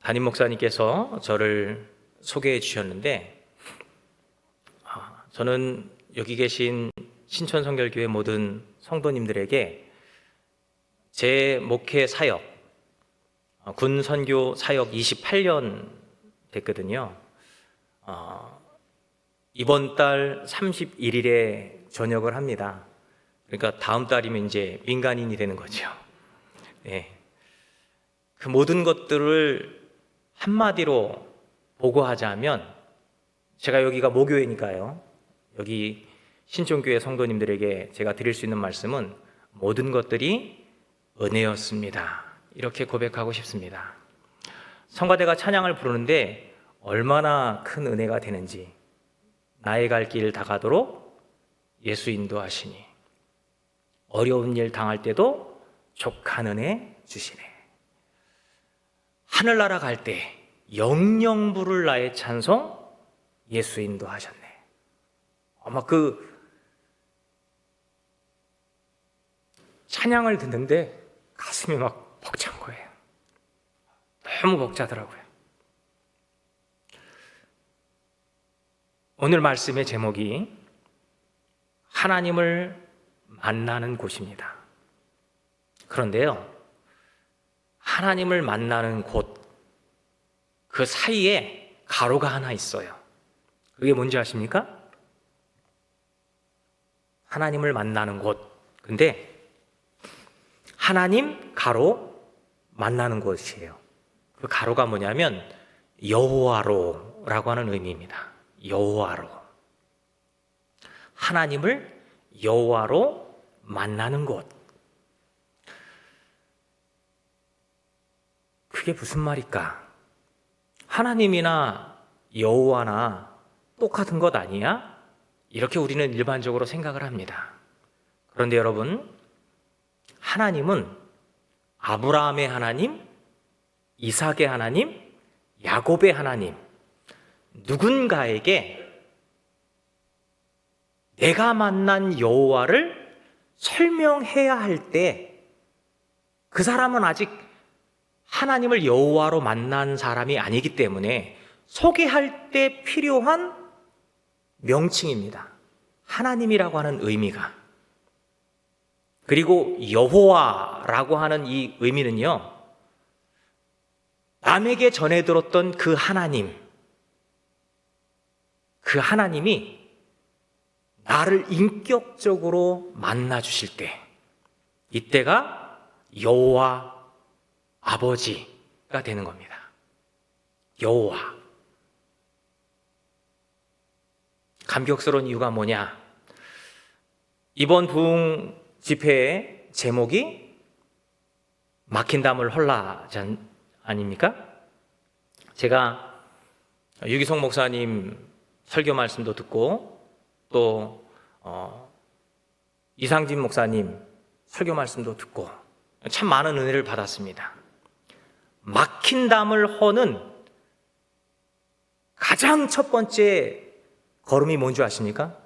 담임 목사님께서 저를 소개해 주셨는데, 저는 여기 계신 신천성결교회 모든 성도님들에게 제 목회 사역, 군 선교 사역 28년 됐거든요. 이번 달 31일에 전역을 합니다. 그러니까 다음 달이면 이제 민간인이 되는 거죠. 네. 그 모든 것들을 한마디로 보고하자면, 제가 여기가 모교회니까요, 여기 신천교회 성도님들에게 제가 드릴 수 있는 말씀은 모든 것들이 은혜였습니다. 이렇게 고백하고 싶습니다. 성가대가 찬양을 부르는데 얼마나 큰 은혜가 되는지, 나의 갈 길 다 가도록 예수 인도하시니 어려운 일 당할 때도 족한 은혜 주시네. 하늘나라 갈 때 영영 부를 나의 찬송 예수 인도하셨네. 아마 그 찬양을 듣는데 가슴이 막 벅찬 거예요. 너무 벅차더라고요. 오늘 말씀의 제목이 하나님을 만나는 곳입니다. 그런데요, 하나님을 만나는 곳, 그 사이에 가로가 하나 있어요. 그게 뭔지 아십니까? 하나님을 만나는 곳. 근데 하나님 가로 만나는 곳이에요. 그 가로가 뭐냐면 여호와로라고 하는 의미입니다. 여호와로. 하나님을 여호와로 만나는 곳. 그게 무슨 말일까? 하나님이나 여호와나 똑같은 것 아니야? 이렇게 우리는 일반적으로 생각을 합니다. 그런데 여러분, 하나님은 아브라함의 하나님, 이삭의 하나님, 야곱의 하나님, 누군가에게 내가 만난 여호와를 설명해야 할 때 그 사람은 아직 하나님을 여호와로 만난 사람이 아니기 때문에 소개할 때 필요한 명칭입니다. 하나님이라고 하는 의미가. 그리고 여호와라고 하는 이 의미는요, 남에게 전해 들었던 그 하나님, 그 하나님이 나를 인격적으로 만나 주실 때, 이때가 여호와 아버지가 되는 겁니다. 여호와. 감격스러운 이유가 뭐냐? 이번 부흥 집회의 제목이 막힌 담을 헐라 아닙니까? 제가 유기성 목사님 설교 말씀도 듣고 또 이상진 목사님 설교 말씀도 듣고 참 많은 은혜를 받았습니다. 막힌 담을 허는 가장 첫 번째 걸음이 뭔지 아십니까?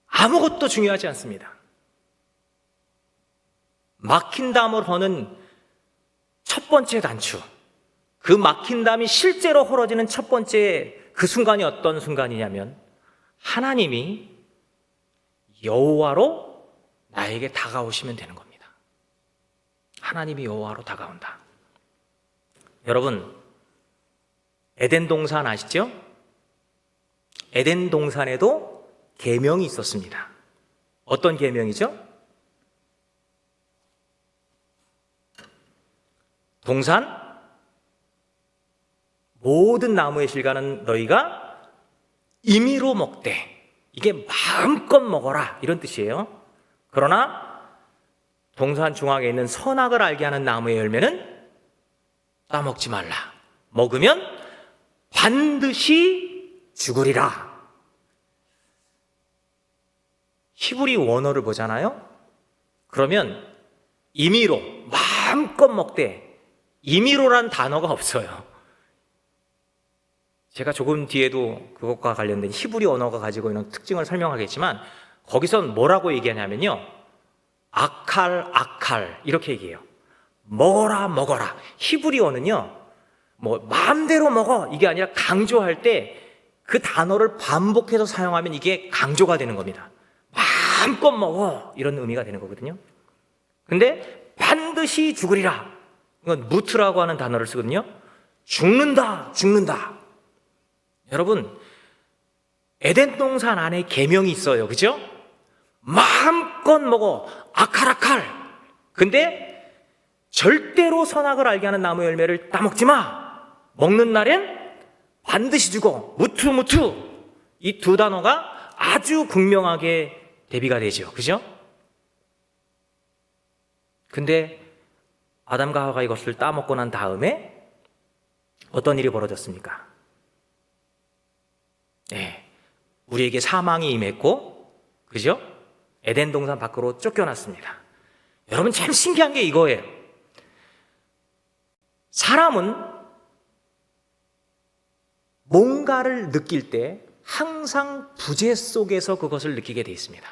아무것도 중요하지 않습니다. 막힌 담을 허는 첫 번째 단추, 그 막힌 담이 실제로 헐어지는 첫 번째 그 순간이 어떤 순간이냐면, 하나님이 여호와로 나에게 다가오시면 되는 겁니다. 하나님이 여호와로 다가온다. 여러분, 에덴 동산 아시죠? 에덴 동산에도 계명이 있었습니다. 어떤 계명이죠? 동산 모든 나무의 실과는 너희가 임의로 먹되, 이게 마음껏 먹어라, 이런 뜻이에요. 그러나 동산 중앙에 있는 선악을 알게 하는 나무의 열매는 따먹지 말라. 먹으면 반드시 죽으리라. 히브리 원어를 보잖아요. 그러면 임의로, 마음껏 먹되, 임의로란 단어가 없어요. 제가 조금 뒤에도 그것과 관련된 히브리 언어가 가지고 있는 특징을 설명하겠지만, 거기선 뭐라고 얘기하냐면요, 아칼 이렇게 얘기해요. 먹어라 먹어라. 히브리어는요 뭐 마음대로 먹어 이게 아니라 강조할 때 그 단어를 반복해서 사용하면 이게 강조가 되는 겁니다. 마음껏 먹어 이런 의미가 되는 거거든요. 근데 반드시 죽으리라, 이건 무트라고 하는 단어를 쓰거든요. 죽는다 죽는다. 여러분 에덴 동산 안에 계명이 있어요, 그죠? 마음껏 먹어 아칼아칼. 근데 절대로 선악을 알게 하는 나무 열매를 따먹지 마. 먹는 날엔 반드시 죽어. 무투무투. 이 두 단어가 아주 극명하게 대비가 되죠, 그죠? 근데 아담과 하와가 이것을 따먹고 난 다음에 어떤 일이 벌어졌습니까? 네, 우리에게 사망이 임했고, 그죠? 에덴 동산 밖으로 쫓겨났습니다. 여러분 참 신기한 게 이거예요. 사람은 뭔가를 느낄 때 항상 부재 속에서 그것을 느끼게 돼 있습니다.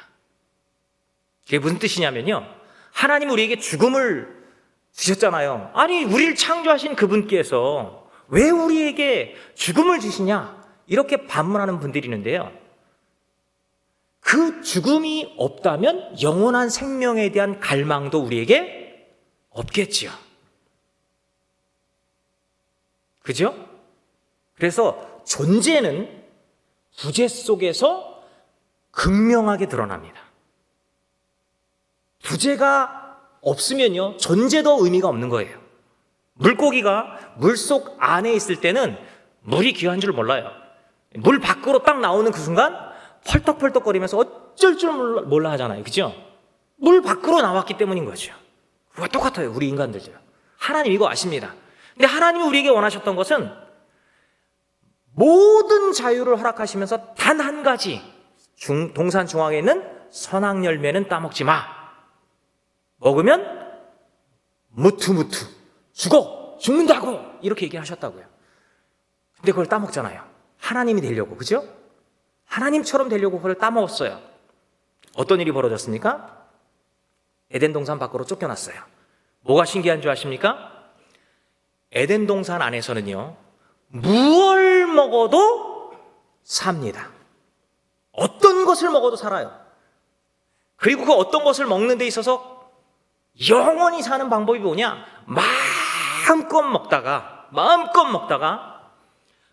그게 무슨 뜻이냐면요, 하나님 우리에게 죽음을 주셨잖아요. 아니 우리를 창조하신 그분께서 왜 우리에게 죽음을 주시냐 이렇게 반문하는 분들이 있는데요, 그 죽음이 없다면 영원한 생명에 대한 갈망도 우리에게 없겠지요. 그죠? 그래서 존재는 부재 속에서 극명하게 드러납니다. 부재가 없으면요, 존재도 의미가 없는 거예요. 물고기가 물속 안에 있을 때는 물이 귀한 줄 몰라요. 물 밖으로 딱 나오는 그 순간 펄떡펄떡거리면서 어쩔 줄 몰라 하잖아요, 그죠? 물 밖으로 나왔기 때문인 거죠. 그거 똑같아요, 우리 인간들도요. 하나님 이거 아십니다. 근데 하나님이 우리에게 원하셨던 것은 모든 자유를 허락하시면서 단 한 가지, 동산 중앙에 있는 선악 열매는 따먹지 마. 먹으면 무투무투 죽는다고 이렇게 얘기하셨다고요. 근데 그걸 따먹잖아요. 하나님이 되려고, 그죠? 하나님처럼 되려고 그걸 따먹었어요. 어떤 일이 벌어졌습니까? 에덴 동산 밖으로 쫓겨났어요. 뭐가 신기한 줄 아십니까? 에덴 동산 안에서는요, 무얼 먹어도 삽니다. 어떤 것을 먹어도 살아요. 그리고 그 어떤 것을 먹는 데 있어서 영원히 사는 방법이 뭐냐? 마음껏 먹다가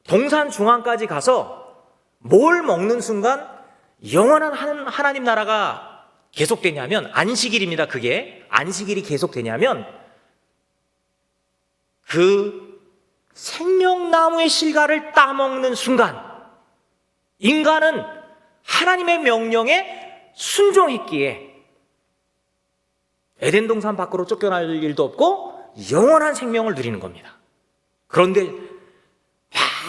동산 중앙까지 가서 뭘 먹는 순간 영원한 하나님 나라가 계속되냐면, 안식일입니다. 그게 안식일이 계속되냐면 그 생명나무의 실과를 따먹는 순간 인간은 하나님의 명령에 순종했기에 에덴 동산 밖으로 쫓겨날 일도 없고 영원한 생명을 누리는 겁니다. 그런데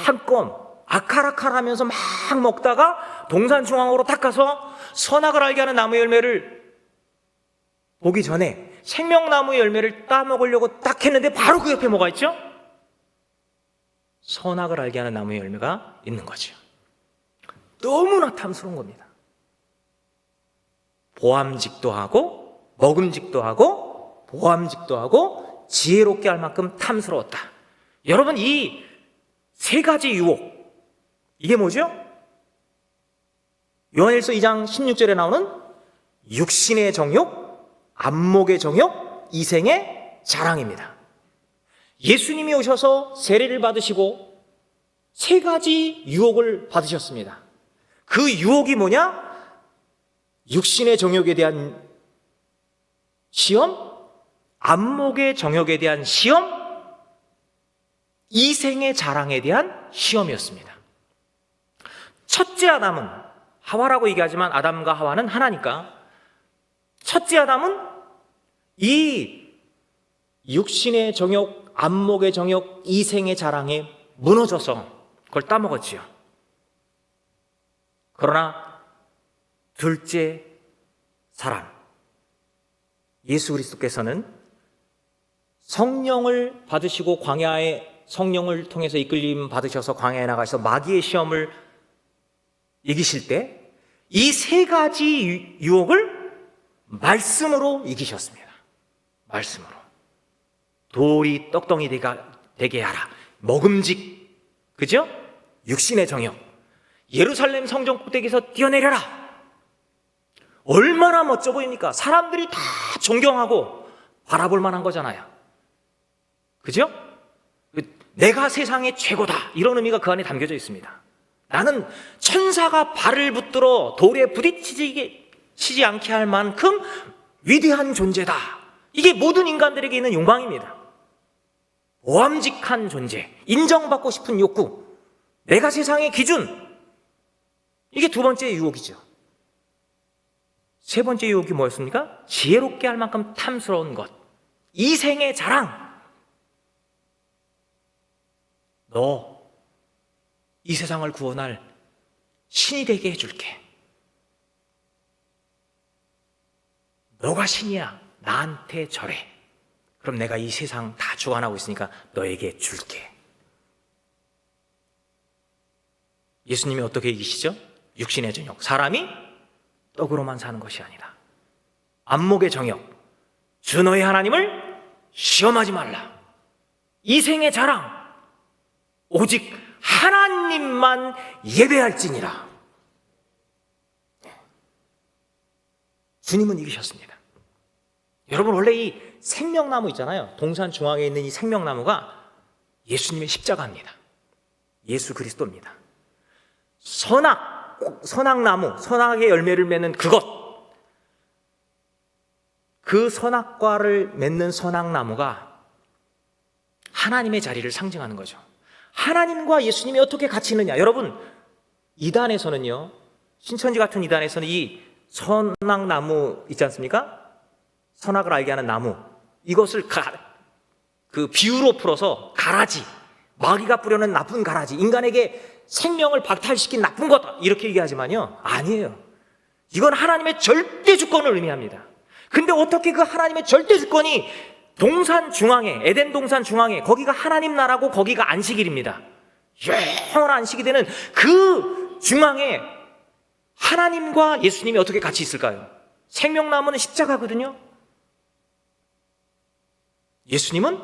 마음껏 아칼아칼하면서 막 먹다가 동산 중앙으로 딱 가서 선악을 알게 하는 나무 열매를 보기 전에 생명나무 열매를 따먹으려고 딱 했는데 바로 그 옆에 뭐가 있죠? 선악을 알게 하는 나무의 열매가 있는 거죠. 너무나 탐스러운 겁니다. 보암직도 하고 먹음직도 하고 보암직도 하고 지혜롭게 할 만큼 탐스러웠다. 여러분 이 세 가지 유혹, 이게 뭐죠? 요한일서 2장 16절에 나오는 육신의 정욕, 안목의 정욕, 이생의 자랑입니다. 예수님이 오셔서 세례를 받으시고 세 가지 유혹을 받으셨습니다. 그 유혹이 뭐냐? 육신의 정욕에 대한 시험, 안목의 정욕에 대한 시험, 이생의 자랑에 대한 시험이었습니다. 첫째 아담은, 하와라고 얘기하지만 아담과 하와는 하나니까, 첫째 아담은 이 육신의 정욕, 안목의 정욕, 이생의 자랑에 무너져서 그걸 따먹었지요. 그러나 둘째 사람 예수 그리스도께서는 성령을 받으시고 광야에 성령을 통해서 이끌림 받으셔서 광야에 나가셔서 마귀의 시험을 이기실 때 이 세 가지 유혹을 말씀으로 이기셨습니다. 말씀으로. 돌이 떡덩이 되게 하라. 먹음직, 그죠? 육신의 정욕. 예루살렘 성전 꼭대기에서 뛰어내려라. 얼마나 멋져 보입니까? 사람들이 다 존경하고 바라볼 만한 거잖아요. 그죠? 내가 세상의 최고다, 이런 의미가 그 안에 담겨져 있습니다. 나는 천사가 발을 붙들어 돌에 부딪히지 않게 할 만큼 위대한 존재다. 이게 모든 인간들에게 있는 욕망입니다. 모함직한 존재, 인정받고 싶은 욕구, 내가 세상의 기준. 이게 두 번째 유혹이죠. 세 번째 유혹이 뭐였습니까? 지혜롭게 할 만큼 탐스러운 것, 이생의 자랑. 너 이 세상을 구원할 신이 되게 해줄게. 너가 신이야. 나한테 절해. 그럼 내가 이 세상 다 주관하고 있으니까 너에게 줄게. 예수님이 어떻게 이기시죠? 육신의 정욕. 사람이 떡으로만 사는 것이 아니다. 안목의 정욕. 주 너의 하나님을 시험하지 말라. 이생의 자랑. 오직 하나님만 예배할지니라. 주님은 이기셨습니다. 여러분, 원래 이 생명나무 있잖아요. 동산 중앙에 있는 이 생명나무가 예수님의 십자가입니다. 예수 그리스도입니다. 선악나무, 선악의 열매를 맺는 그것, 그 선악과를 맺는 선악나무가 하나님의 자리를 상징하는 거죠. 하나님과 예수님이 어떻게 같이 있느냐. 여러분, 이단에서는요, 신천지 같은 이단에서는 이 선악나무 있지 않습니까? 선악을 알게 하는 나무, 이것을 그 비유로 풀어서 가라지, 마귀가 뿌려는 나쁜 가라지, 인간에게 생명을 박탈시킨 나쁜 거다, 이렇게 얘기하지만요, 아니에요. 이건 하나님의 절대 주권을 의미합니다. 근데 어떻게 그 하나님의 절대 주권이 동산 중앙에, 에덴 동산 중앙에, 거기가 하나님 나라고 거기가 안식일입니다. 영원한 안식이 되는 그 중앙에 하나님과 예수님이 어떻게 같이 있을까요? 생명나무는 십자가거든요. 예수님은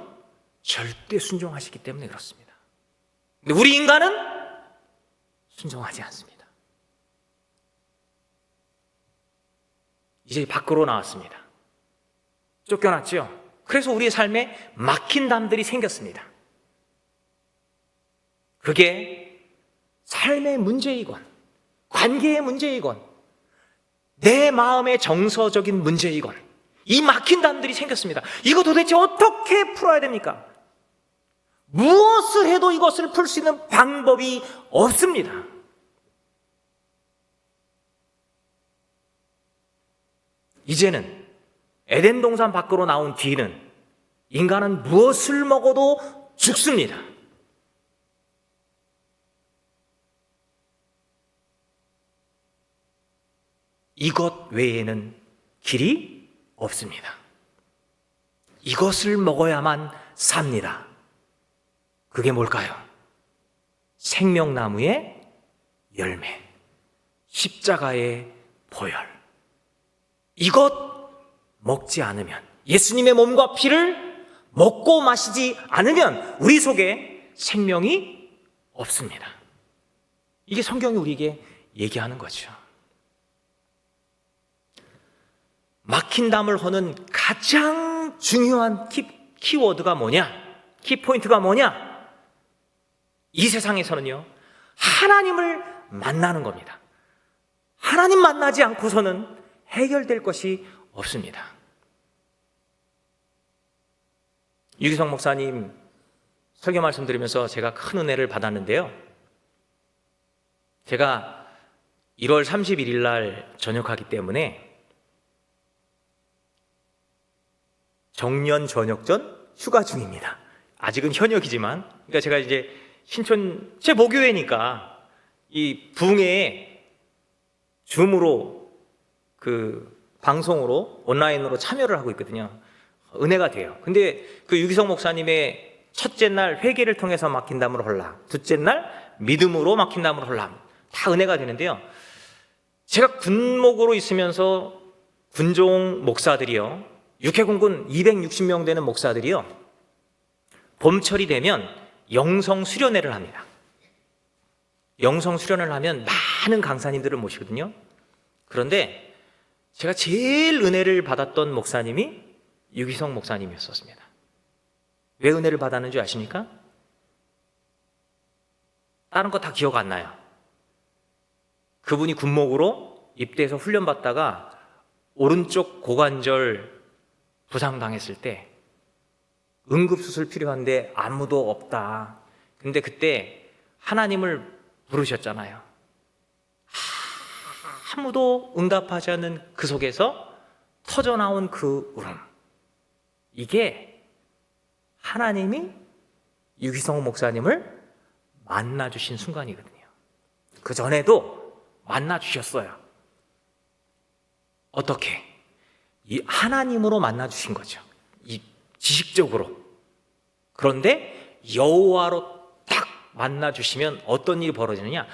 절대 순종하시기 때문에 그렇습니다. 근데 우리 인간은 순종하지 않습니다. 이제 밖으로 나왔습니다. 쫓겨났죠. 그래서 우리의 삶에 막힌 담들이 생겼습니다. 그게 삶의 문제이건, 관계의 문제이건, 내 마음의 정서적인 문제이건, 이 막힌 담들이 생겼습니다. 이거 도대체 어떻게 풀어야 됩니까? 무엇을 해도 이것을 풀 수 있는 방법이 없습니다. 이제는 에덴 동산 밖으로 나온 뒤는 인간은 무엇을 먹어도 죽습니다. 이것 외에는 길이 없습니다. 이것을 먹어야만 삽니다. 그게 뭘까요? 생명나무의 열매, 십자가의 보혈. 이것 먹지 않으면, 예수님의 몸과 피를 먹고 마시지 않으면 우리 속에 생명이 없습니다. 이게 성경이 우리에게 얘기하는 거죠. 막힌 담을 허는 가장 중요한 키워드가 뭐냐? 키포인트가 뭐냐? 이 세상에서는요, 하나님을 만나는 겁니다. 하나님 만나지 않고서는 해결될 것이 없습니다. 유기성 목사님 설교 말씀 드리면서 제가 큰 은혜를 받았는데요, 제가 1월 31일 날 전역하기 때문에 정년 전역 전 휴가 중입니다. 아직은 현역이지만, 그러니까 제가 이제 신촌 제 모교회니까 이 붕에 줌으로 그 방송으로 온라인으로 참여를 하고 있거든요. 은혜가 돼요. 근데 그 유기성 목사님의 첫째 날 회개를 통해서 막힌 담으로 헐라, 둘째 날 믿음으로 막힌 담으로 헐라, 다 은혜가 되는데요, 제가 군목으로 있으면서 군종 목사들이요, 육해공군 260명 되는 목사들이요, 봄철이 되면 영성 수련회를 합니다. 영성 수련을 하면 많은 강사님들을 모시거든요. 그런데 제가 제일 은혜를 받았던 목사님이 유기성 목사님이었습니다. 왜 은혜를 받았는지 아십니까? 다른 거 다 기억 안 나요. 그분이 군목으로 입대해서 훈련받다가 오른쪽 고관절 부상당했을 때 응급수술 필요한데 아무도 없다. 근데 그때 하나님을 부르셨잖아요. 아무도 응답하지 않는 그 속에서 터져나온 그 울음. 이게 하나님이 유기성 목사님을 만나주신 순간이거든요. 그 전에도 만나주셨어요. 어떻게? 이 하나님으로 만나주신 거죠. 이 지식적으로. 그런데 여호와로 딱 만나주시면 어떤 일이 벌어지느냐?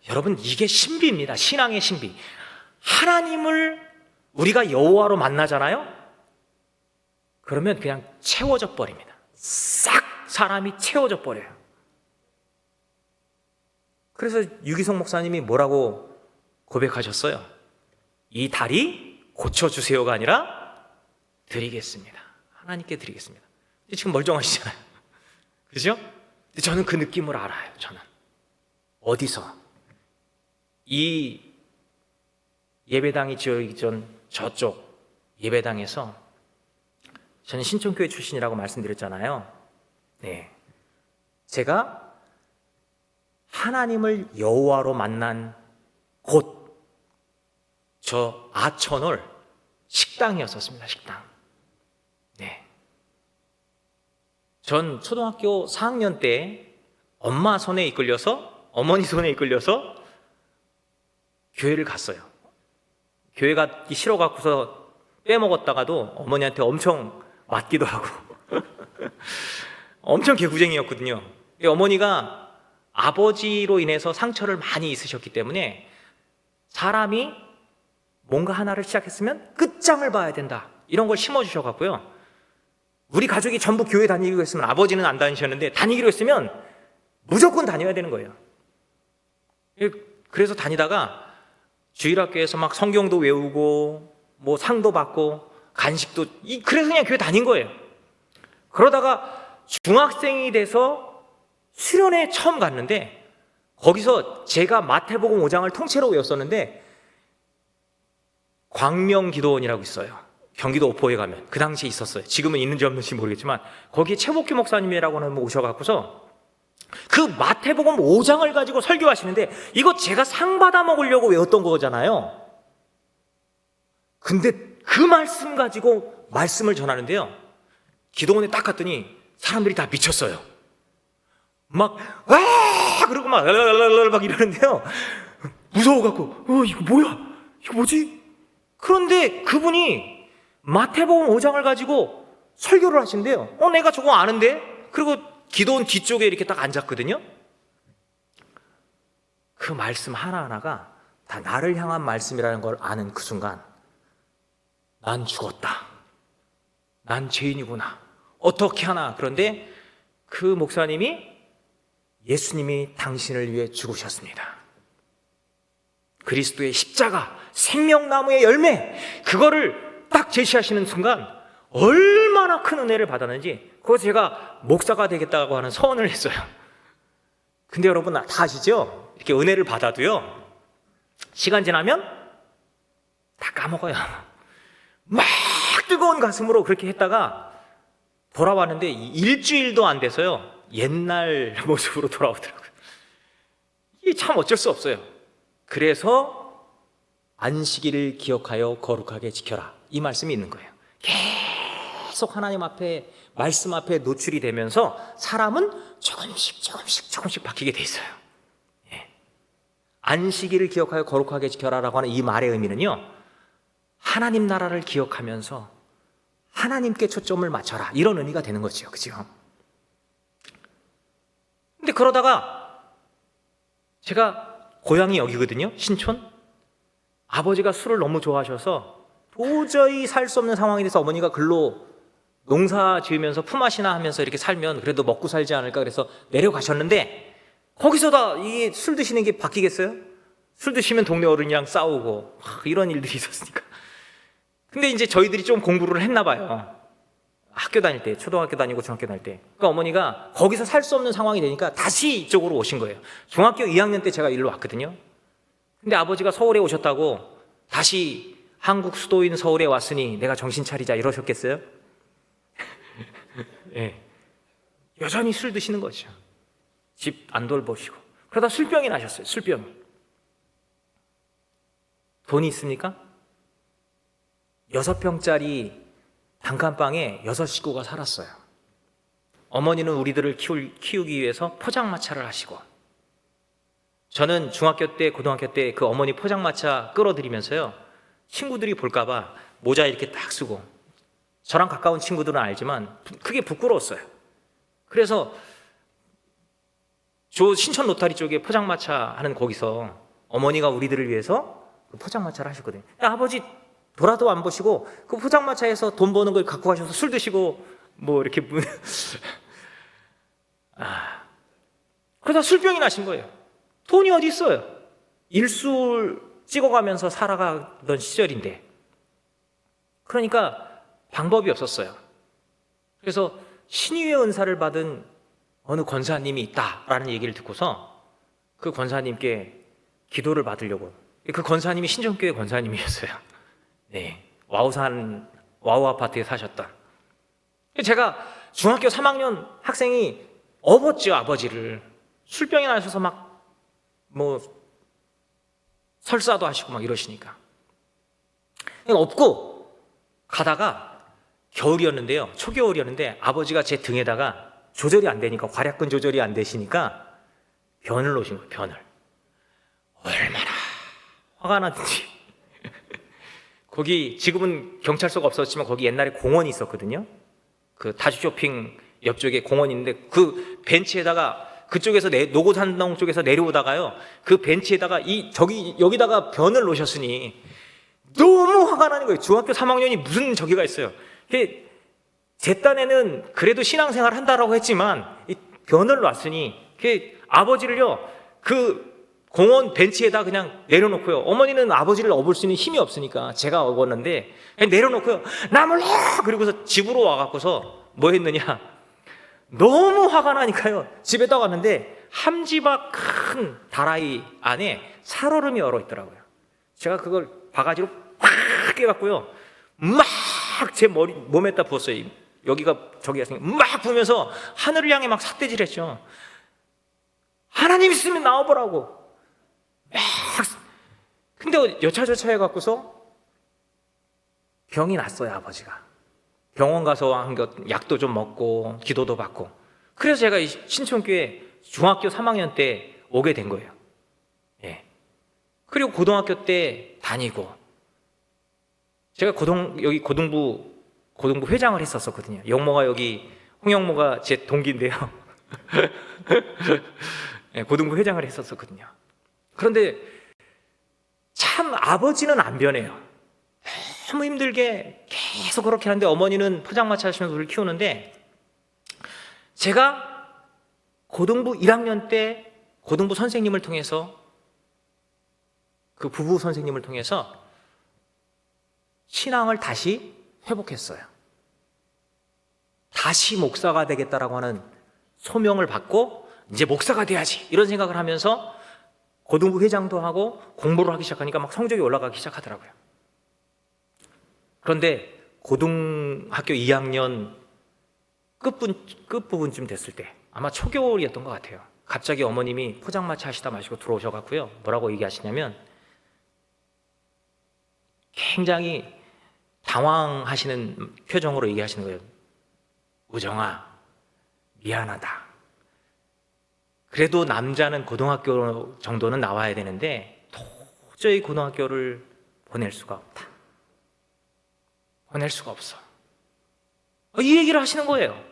여러분, 이게 신비입니다. 신앙의 신비. 하나님을 우리가 여호와로 만나잖아요? 그러면 그냥 채워져 버립니다. 싹 사람이 채워져 버려요. 그래서 유기성 목사님이 뭐라고 고백하셨어요? 이 다리 고쳐주세요가 아니라 드리겠습니다. 하나님께 드리겠습니다. 지금 멀쩡하시잖아요. 그죠? 저는 그 느낌을 알아요. 저는 어디서? 이 예배당이 지어지기 전 저쪽 예배당에서, 저는 신천교회 출신이라고 말씀드렸잖아요. 네, 제가 하나님을 여호와로 만난 곳, 저 아천홀 식당이었었습니다. 식당. 네, 전 초등학교 4학년 때 엄마 손에 이끌려서, 어머니 손에 이끌려서 교회를 갔어요. 교회 가기 싫어갖고서 빼먹었다가도 어머니한테 엄청 맞기도 하고 엄청 개구쟁이였거든요. 어머니가 아버지로 인해서 상처를 많이 있으셨기 때문에 사람이 뭔가 하나를 시작했으면 끝장을 봐야 된다, 이런 걸 심어주셔갖고요. 우리 가족이 전부 교회 다니기로 했으면, 아버지는 안 다니셨는데 다니기로 했으면 무조건 다녀야 되는 거예요. 그래서 다니다가 주일학교에서 막 성경도 외우고 뭐 상도 받고 간식도, 그래서 그냥 교회 다닌 거예요. 그러다가 중학생이 돼서 수련회에 처음 갔는데, 거기서 제가 마태복음 5장을 통째로 외웠었는데, 광명기도원이라고 있어요. 경기도 오포에 가면. 그 당시에 있었어요. 지금은 있는지 없는지 모르겠지만 거기에 최복희 목사님이라고 하는 분 오셔갖고서 그 마태복음 5장을 가지고 설교하시는데, 이거 제가 상 받아 먹으려고 외웠던 거잖아요. 근데 그 말씀 가지고 말씀을 전하는데요, 기도원에 딱 갔더니 사람들이 다 미쳤어요. 막 와! 그러고 막 이러는데요, 무서워갖고 이거 뭐야? 이거 뭐지? 그런데 그분이 마태복음 5장을 가지고 설교를 하신대요. 내가 저거 아는데? 그리고 기도원 뒤쪽에 이렇게 딱 앉았거든요. 그 말씀 하나하나가 다 나를 향한 말씀이라는 걸 아는 그 순간, 난 죽었다, 난 죄인이구나, 어떻게 하나. 그런데 그 목사님이, 예수님이 당신을 위해 죽으셨습니다, 그리스도의 십자가, 생명나무의 열매, 그거를 딱 제시하시는 순간 얼마나 큰 은혜를 받았는지, 그거 제가 목사가 되겠다고 하는 서원을 했어요. 근데 여러분 다 아시죠? 이렇게 은혜를 받아도요, 시간 지나면 다 까먹어요. 막 뜨거운 가슴으로 그렇게 했다가 돌아왔는데 일주일도 안 돼서요, 옛날 모습으로 돌아오더라고요. 이게 참 어쩔 수 없어요. 그래서 안식일을 기억하여 거룩하게 지켜라, 이 말씀이 있는 거예요. 계속 하나님 앞에, 말씀 앞에 노출이 되면서 사람은 조금씩 바뀌게 돼 있어요. 예. 안식일을 기억하여 거룩하게 지켜라라고 하는 이 말의 의미는요, 하나님 나라를 기억하면서 하나님께 초점을 맞춰라, 이런 의미가 되는 거죠. 그죠? 근데 그러다가 제가 고향이 여기거든요, 신촌. 아버지가 술을 너무 좋아하셔서 도저히 살 수 없는 상황이 돼서 어머니가 글로 농사 지으면서 품앗이나 하면서 이렇게 살면 그래도 먹고 살지 않을까 그래서 내려가셨는데 거기서다 이게 술 드시는 게 바뀌겠어요? 술 드시면 동네 어른이랑 싸우고 이런 일들이 있었으니까. 근데 이제 저희들이 좀 공부를 했나 봐요. 학교 다닐 때, 초등학교 다니고 중학교 다닐 때. 그러니까 어머니가 거기서 살 수 없는 상황이 되니까 다시 이쪽으로 오신 거예요. 중학교 2학년 때 제가 일로 왔거든요. 근데 아버지가 서울에 오셨다고 다시 한국 수도인 서울에 왔으니 내가 정신 차리자 이러셨겠어요? 네. 여전히 술 드시는 거죠. 집 안 돌보시고. 그러다 술병이 나셨어요. 술병이. 돈이 있습니까? 6평짜리 단칸방에 6식구가 살았어요. 어머니는 우리들을 키우기 위해서 포장마차를 하시고, 저는 중학교 때 고등학교 때 그 어머니 포장마차 끌어들이면서요, 친구들이 볼까봐 모자 이렇게 딱 쓰고, 저랑 가까운 친구들은 알지만 그게 부끄러웠어요. 그래서 저 신천 로타리 쪽에 포장마차 하는 거기서 어머니가 우리들을 위해서 그 포장마차를 하셨거든요. 아버지 돌아도 안 보시고 그 포장마차에서 돈 버는 걸 갖고 가셔서 술 드시고 뭐 이렇게 그러다 술병이 나신 거예요. 돈이 어디 있어요? 일술 찍어가면서 살아가던 시절인데, 그러니까 방법이 없었어요. 그래서 신유의 은사를 받은 어느 권사님이 있다라는 얘기를 듣고서 그 권사님께 기도를 받으려고. 그 권사님이 신정교회 권사님이었어요. 네, 와우산 와우 아파트에 사셨던. 제가 중학교 3학년 학생이 업었죠, 아버지를. 술병이 나셔서 막 뭐 설사도 하시고 막 이러시니까 업고 가다가 겨울이었는데요, 초겨울이었는데 아버지가 제 등에다가 조절이 안 되니까, 괄약근 조절이 안 되시니까 변을 놓으신 거예요. 변을. 얼마나 화가 났는지. 거기 지금은 경찰서가 없었지만 거기 옛날에 공원이 있었거든요. 그 다주 쇼핑 옆쪽에 공원이 있는데 그 벤치에다가 그쪽에서 노고산동 쪽에서 내려오다가요, 그 벤치에다가 여기다가 변을 놓으셨으니 너무 화가 나는 거예요. 중학교 3학년이 무슨 저기가 있어요. 제 딴에는 그래도 신앙생활 한다라고 했지만 이 변을 놨으니 아버지를요 그 공원 벤치에다 그냥 내려놓고요. 어머니는 아버지를 업을 수 있는 힘이 없으니까 제가 업었는데 그냥 내려놓고요. 나 몰라! 그리고서 집으로 와갖고서 뭐 했느냐, 너무 화가 나니까요, 집에 떠갔는데 함지박 큰 다라이 안에 살얼음이 얼어 있더라고요. 제가 그걸 바가지로 팍 깨갖고요, 막 제 몸에다 부었어요. 여기가 저기가 막 부으면서 하늘을 향해 막 삿대질했죠. 하나님 있으면 나와보라고. 근데 여차저차 해갖고서 병이 났어요, 아버지가. 병원 가서 약도 좀 먹고 기도도 받고. 그래서 제가 신촌교회 중학교 3학년 때 오게 된 거예요. 예. 그리고 고등학교 때 다니고, 제가 여기 고등부 회장을 했었거든요. 영모가 여기 홍영모가 제 동기인데요. 예, 고등부 회장을 했었거든요. 그런데 참 아버지는 안 변해요. 너무 힘들게 계속 그렇게 하는데 어머니는 포장마차 하시면서 우리를 키우는데, 제가 고등부 1학년 때 고등부 선생님을 통해서, 그 부부 선생님을 통해서 신앙을 다시 회복했어요. 다시 목사가 되겠다라고 하는 소명을 받고 이제 목사가 돼야지 이런 생각을 하면서 고등부 회장도 하고 공부를 하기 시작하니까 막 성적이 올라가기 시작하더라고요. 그런데 고등학교 2학년 끝부분쯤 됐을 때, 아마 초겨울이었던 것 같아요. 갑자기 어머님이 포장마차 하시다 마시고 들어오셔갖고요, 뭐라고 얘기하시냐면 굉장히 당황하시는 표정으로 얘기하시는 거예요. 우정아, 미안하다. 그래도 남자는 고등학교 정도는 나와야 되는데 도저히 고등학교를 보낼 수가 없다. 보낼 수가 없어. 이 얘기를 하시는 거예요.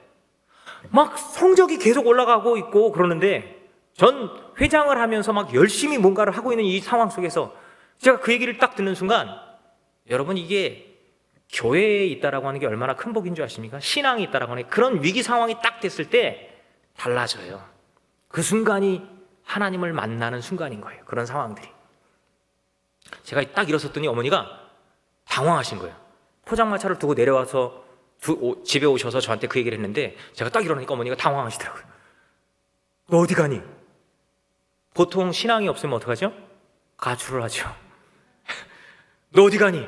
막 성적이 계속 올라가고 있고 그러는데, 전 회장을 하면서 막 열심히 뭔가를 하고 있는 이 상황 속에서 제가 그 얘기를 딱 듣는 순간, 여러분 이게 교회에 있다라고 하는 게 얼마나 큰 복인 줄 아십니까? 신앙이 있다라고 하는 게 그런 위기 상황이 딱 됐을 때 달라져요. 그 순간이 하나님을 만나는 순간인 거예요. 그런 상황들이. 제가 딱 일어섰더니 어머니가 당황하신 거예요. 포장마차를 두고 내려와서 집에 오셔서 저한테 그 얘기를 했는데 제가 딱 일어나니까 어머니가 당황하시더라고요. 너 어디 가니? 보통 신앙이 없으면 어떡하죠? 가출을 하죠. 너 어디 가니?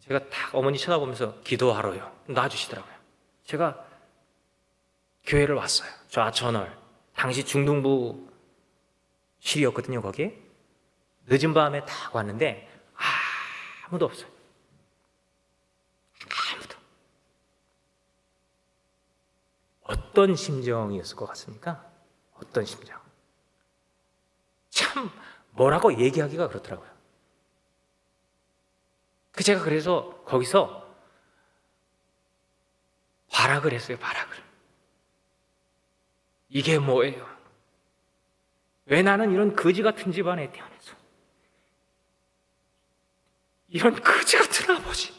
제가 딱 어머니 쳐다보면서 기도하러요. 놔주시더라고요. 제가 교회를 왔어요. 저 아천월. 당시 중등부실이었거든요, 거기에. 늦은 밤에 딱 왔는데 아무도 없어요. 아무도. 어떤 심정이었을 것 같습니까? 어떤 심정? 참 뭐라고 얘기하기가 그렇더라고요. 제가 그래서 거기서 발악을 했어요. 발악을. 이게 뭐예요? 왜 나는 이런 거지 같은 집안에 태어나서 이런 거지 같은 아버지,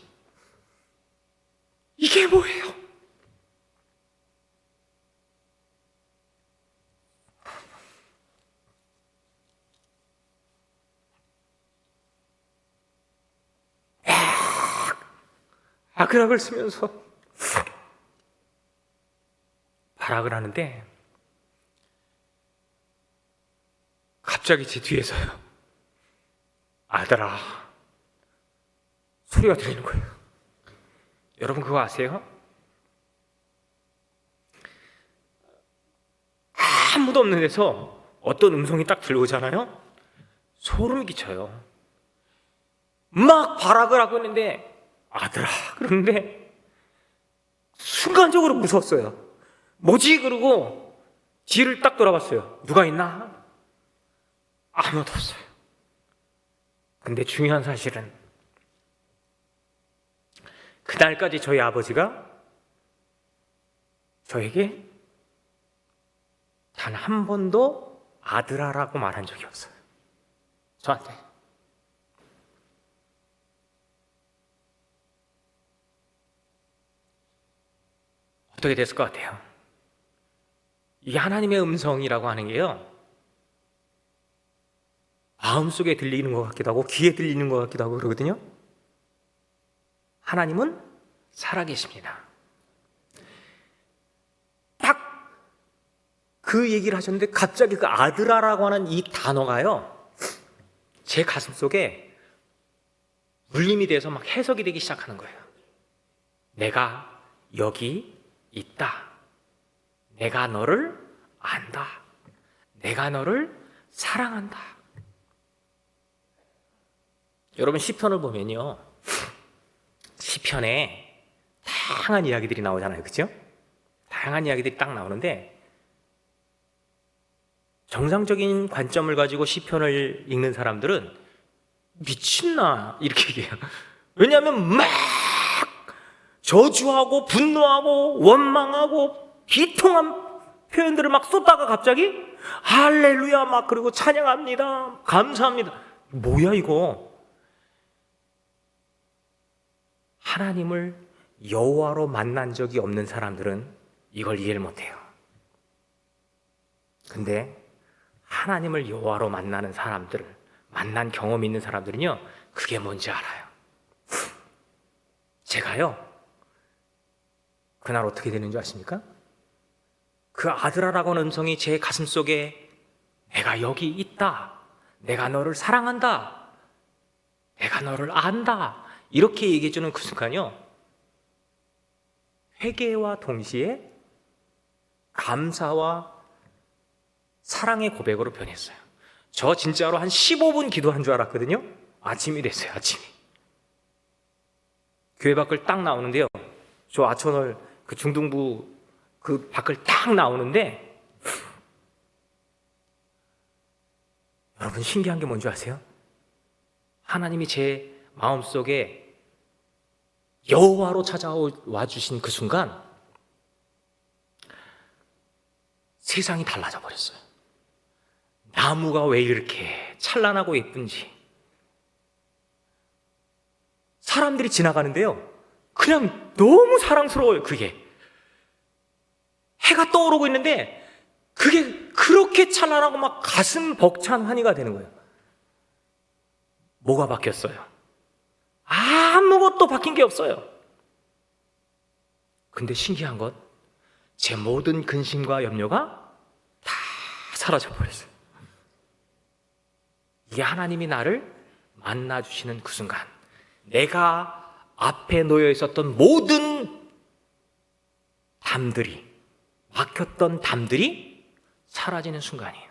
이게 뭐예요? 아그락을 쓰면서 발악을 하는데 갑자기 제 뒤에서요, 아들아 소리가 들리는 거예요. 여러분 그거 아세요? 아무도 없는 데서 어떤 음성이 딱 들려오잖아요. 소름이 끼쳐요. 막 발악을 하고 있는데 아들아 그러는데 순간적으로 무서웠어요. 뭐지? 그러고 뒤를 딱 돌아봤어요. 누가 있나? 아무도 없어요. 근데 중요한 사실은 그날까지 저희 아버지가 저에게 단 한 번도 아들아라고 말한 적이 없어요. 저한테. 어떻게 됐을 것 같아요? 이 하나님의 음성이라고 하는 게요, 마음속에 들리는 것 같기도 하고 귀에 들리는 것 같기도 하고 그러거든요. 하나님은 살아계십니다. 딱 그 얘기를 하셨는데 갑자기 그 아들아라고 하는 이 단어가요, 제 가슴 속에 울림이 돼서 막 해석이 되기 시작하는 거예요. 내가 여기 있다. 내가 너를 안다. 내가 너를 사랑한다. 여러분 시편을 보면요, 시편에 다양한 이야기들이 나오잖아요. 그렇죠? 다양한 이야기들이 딱 나오는데 정상적인 관점을 가지고 시편을 읽는 사람들은 미친나 이렇게 얘기해요. 왜냐하면 막 저주하고 분노하고 원망하고 비통한 표현들을 막 쏟다가 갑자기 할렐루야 막 그리고 찬양합니다, 감사합니다. 뭐야 이거? 하나님을 여호와로 만난 적이 없는 사람들은 이걸 이해를 못해요. 근데 하나님을 여호와로 만나는 사람들, 만난 경험이 있는 사람들은요, 그게 뭔지 알아요. 제가요, 그날 어떻게 되는 줄 아십니까? 그 아들아라고 하는 음성이 제 가슴 속에 내가 여기 있다, 내가 너를 사랑한다, 내가 너를 안다, 이렇게 얘기해 주는 그 순간요, 회개와 동시에 감사와 사랑의 고백으로 변했어요. 저 진짜로 한 15분 기도한 줄 알았거든요. 아침이 됐어요. 아침이. 교회 밖을 딱 나오는데요, 저 아천월 그 중등부 그 밖을 딱 나오는데 여러분 신기한 게 뭔지 아세요? 하나님이 제 마음속에 여호와로 찾아와 주신 그 순간 세상이 달라져 버렸어요. 나무가 왜 이렇게 찬란하고 예쁜지, 사람들이 지나가는데요, 그냥 너무 사랑스러워요. 그게 해가 떠오르고 있는데 그게 그렇게 찬란하고 막 가슴 벅찬 환희가 되는 거예요. 뭐가 바뀌었어요? 아무것도 바뀐 게 없어요. 근데 신기한 것, 제 모든 근심과 염려가 다 사라져 버렸어요. 이게 하나님이 나를 만나주시는 그 순간, 내가 앞에 놓여 있었던 모든 담들이, 막혔던 담들이 사라지는 순간이에요.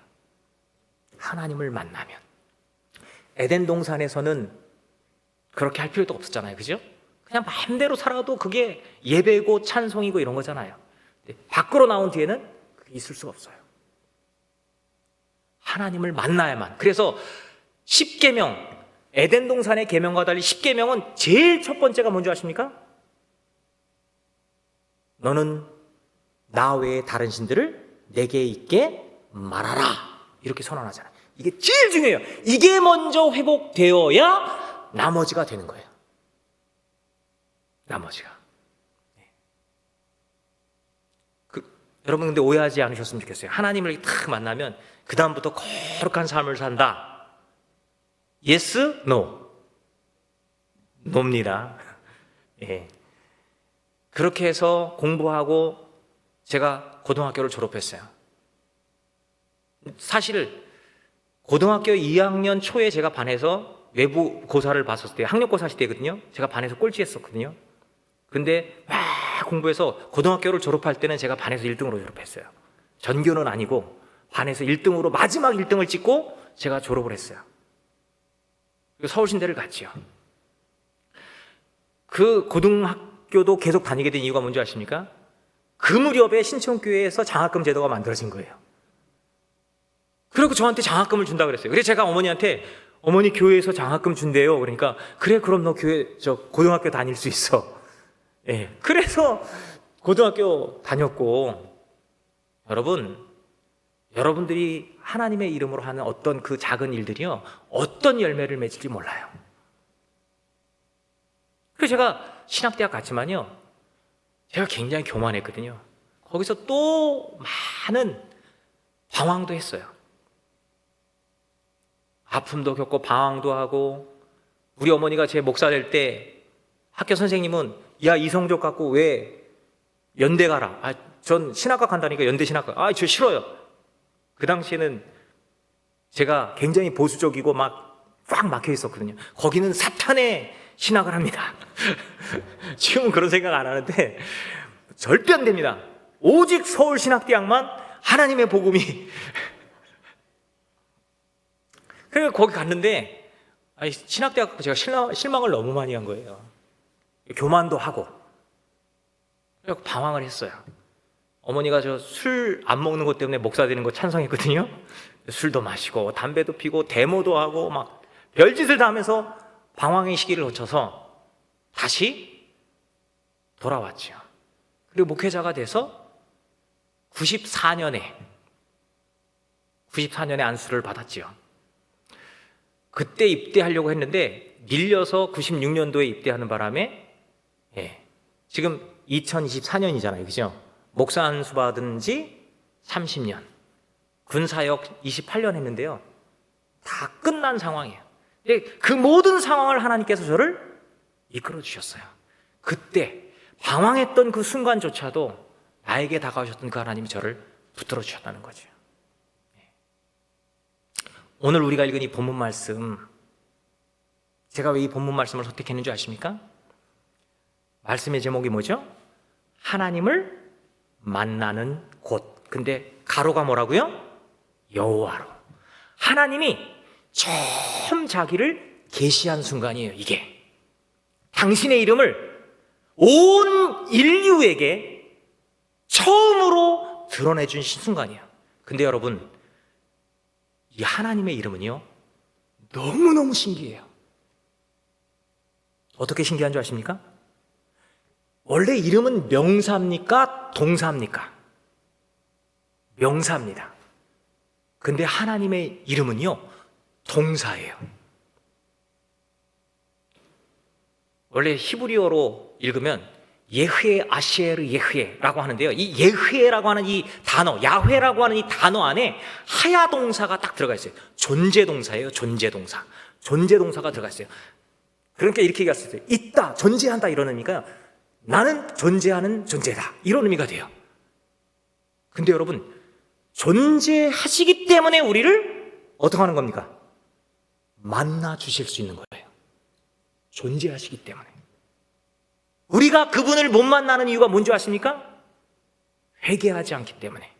하나님을 만나면. 에덴 동산에서는 그렇게 할 필요도 없었잖아요. 그죠? 그냥 마음대로 살아도 그게 예배고 찬송이고 이런 거잖아요. 밖으로 나온 뒤에는 그게 있을 수가 없어요. 하나님을 만나야만. 그래서 10계명, 에덴 동산의 계명과 달리 10계명은 제일 첫 번째가 뭔지 아십니까? 너는 나 외에 다른 신들을 내게 있게 말하라. 이렇게 선언하잖아요. 이게 제일 중요해요. 이게 먼저 회복되어야 나머지가 되는 거예요. 나머지가. 여러분 근데 오해하지 않으셨으면 좋겠어요. 하나님을 탁 만나면 그 다음부터 거룩한 삶을 산다. Yes, no. 노입니다. 예. 그렇게 해서 공부하고 제가 고등학교를 졸업했어요. 사실 고등학교 2학년 초에 제가 반에서 외부 고사를 봤었을 때, 학력고사 시대거든요. 제가 반에서 꼴찌했었거든요. 근데 막 공부해서 고등학교를 졸업할 때는 제가 반에서 1등으로 졸업했어요. 전교는 아니고 반에서 1등으로 마지막 1등을 찍고 제가 졸업을 했어요. 서울신대를 갔죠. 그 고등학교도 계속 다니게 된 이유가 뭔지 아십니까? 그 무렵에 신천교회에서 장학금 제도가 만들어진 거예요. 그리고 저한테 장학금을 준다고 그랬어요. 그래서 제가 어머니한테, 어머니 교회에서 장학금 준대요. 그러니까 그래, 그럼 너 고등학교 다닐 수 있어. 예. 그래서 고등학교 다녔고, 여러분들이 하나님의 이름으로 하는 어떤 그 작은 일들이요, 어떤 열매를 맺을지 몰라요. 그래서 제가 신학대학 갔지만요, 제가 굉장히 교만했거든요. 거기서 또 많은 방황도 했어요. 아픔도 겪고 방황도 하고, 우리 어머니가 제 목사 될 때 학교 선생님은 야, 이성적 갖고 왜 연대 가라. 전 신학과 간다니까 연대 신학과. 저 싫어요. 그 당시에는 제가 굉장히 보수적이고 막 꽉 막혀 있었거든요. 거기는 사탄의 신학을 합니다. 지금은 그런 생각 안 하는데 절대 안 됩니다. 오직 서울신학대학만 하나님의 복음이. 그래서 거기 갔는데 신학대학 제가 실망을 너무 많이 한 거예요. 교만도 하고. 그래서 방황을 했어요. 어머니가 저 술 안 먹는 것 때문에 목사 되는 거 찬성했거든요. 술도 마시고 담배도 피고 데모도 하고 막 별짓을 다 하면서 방황의 시기를 거쳐서 다시 돌아왔죠. 그리고 목회자가 돼서 94년에 안수를 받았지요. 그때 입대하려고 했는데 밀려서 96년도에 입대하는 바람에, 지금 2024년이잖아요. 그죠? 목사 안수 받은 지 30년, 군사역 28년 했는데요, 다 끝난 상황이에요. 그 모든 상황을 하나님께서 저를 이끌어 주셨어요. 그때 방황했던 그 순간조차도 나에게 다가오셨던 그 하나님이 저를 붙들어 주셨다는 거죠. 오늘 우리가 읽은 이 본문 말씀, 제가 왜 이 본문 말씀을 선택했는지 아십니까? 말씀의 제목이 뭐죠? 하나님을 만나는 곳. 근데 가로가 뭐라고요? 여호와로. 하나님이 처음 자기를 계시한 순간이에요. 이게 당신의 이름을 온 인류에게 처음으로 드러내준 순간이에요. 근데 여러분, 이 하나님의 이름은요, 너무너무 신기해요. 어떻게 신기한 줄 아십니까? 원래 이름은 명사입니까? 동사입니까? 명사입니다. 근데 하나님의 이름은요, 동사예요. 원래 히브리어로 읽으면 예흐에 아시에르 예흐에라고 하는데요. 이 예흐에라고 하는 이 단어, 야훼라고 하는 이 단어 안에 하야 동사가 딱 들어가 있어요. 존재 동사예요. 존재 동사. 존재 동사가 들어가 있어요. 그러니까 이렇게 얘기할 수 있어요. 있다, 존재한다 이런 의미가 나는 존재하는 존재다 이런 의미가 돼요. 근데 여러분, 존재하시기 때문에 우리를 어떻게 하는 겁니까? 만나 주실 수 있는 거예요. 존재하시기 때문에. 우리가 그분을 못 만나는 이유가 뭔지 아십니까? 회개하지 않기 때문에,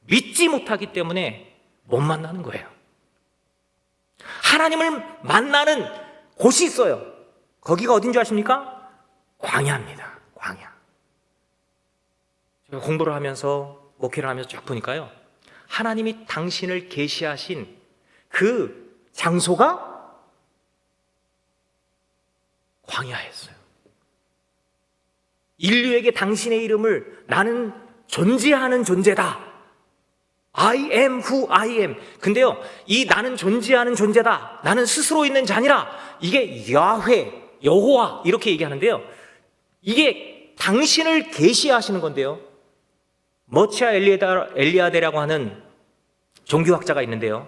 믿지 못하기 때문에 못 만나는 거예요. 하나님을 만나는 곳이 있어요. 거기가 어딘지 아십니까? 광야입니다. 광야. 제가 공부를 하면서, 목회를 하면서 쫙 보니까요, 하나님이 당신을 계시하신 그 장소가 광야였어요. 인류에게 당신의 이름을 나는 존재하는 존재다, I am who I am. 근데요, 이 나는 존재하는 존재다, 나는 스스로 있는 자니라, 이게 야훼, 여호와 이렇게 얘기하는데요, 이게 당신을 계시하시는 건데요, 머치아 엘리아데라고 하는 종교학자가 있는데요,